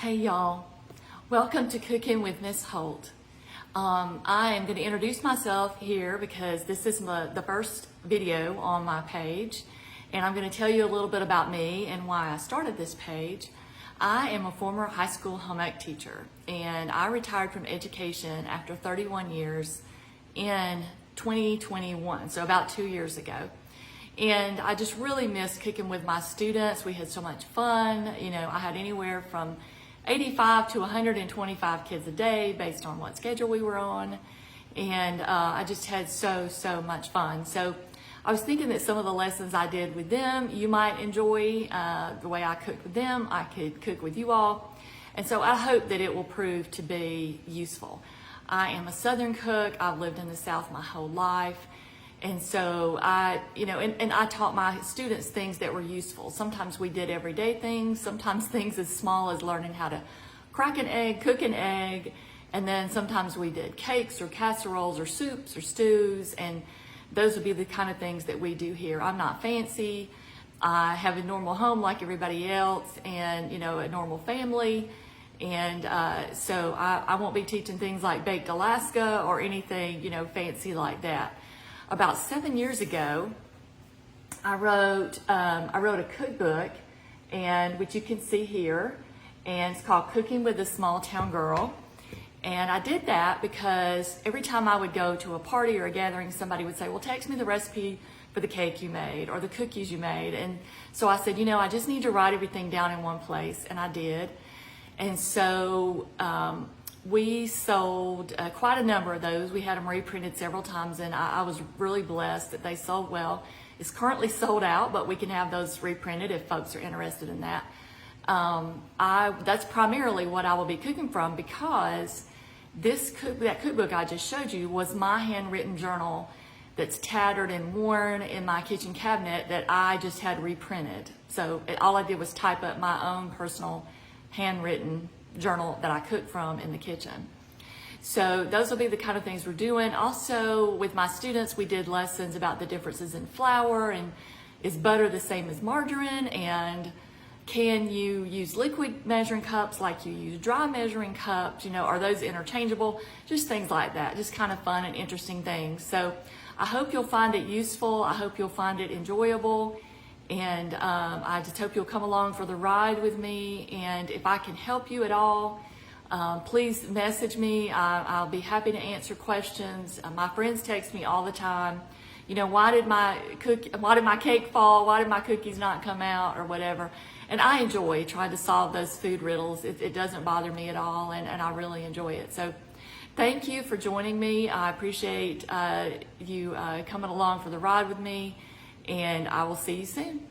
Hey y'all, welcome to Cooking with Miss Holt. I am going to introduce myself here because this is the first video on my page, and I'm going to tell you a little bit about me and why I started this page. I am a former high school home ec teacher, and I retired from education after 31 years in 2021, so about 2 years ago. And I just really miss cooking with my students. We had so much fun. You know, I had anywhere from 85 to 125 kids a day based on what schedule we were on. And I just had so much fun. So I was thinking that some of the lessons I did with them, you might enjoy. The way I cooked with them, I could cook with you all. And so I hope that it will prove to be useful. I am a Southern cook. I've lived in the South my whole life. And so I taught my students things that were useful. Sometimes we did everyday things, sometimes things as small as learning how to crack an egg, cook an egg, and then sometimes we did cakes or casseroles or soups or stews, and those would be the kind of things that we do here. I'm not fancy. I have a normal home like everybody else, and a normal family. And so I won't be teaching things like baked Alaska or anything, fancy like that. About 7 years ago, I wrote a cookbook, and which you can see here, and it's called Cooking with a Small Town Girl. And I did that because every time I would go to a party or a gathering, somebody would say, well, text me the recipe for the cake you made or the cookies you made. And so I said, I just need to write everything down in one place, and I did. And so we sold quite a number of those. We had them reprinted several times, and I was really blessed that they sold well. It's currently sold out, but we can have those reprinted if folks are interested in that. That's primarily what I will be cooking from, because that cookbook I just showed you was my handwritten journal that's tattered and worn in my kitchen cabinet that I just had reprinted. So all I did was type up my own personal handwritten journal that I cook from in the kitchen. So those will be the kind of things we're doing. Also, with my students, we did lessons about the differences in flour, and is butter the same as margarine, and can you use liquid measuring cups like you use dry measuring cups, are those interchangeable? Just things like that, just kind of fun and interesting things. So I hope you'll find it useful. I hope you'll find it enjoyable. And I just hope you'll come along for the ride with me. And if I can help you at all, please message me. I'll be happy to answer questions. My friends text me all the time. Why did my cake fall? Why did my cookies not come out, or whatever? And I enjoy trying to solve those food riddles. It doesn't bother me at all, and I really enjoy it. So thank you for joining me. I appreciate you coming along for the ride with me. And I will see you soon.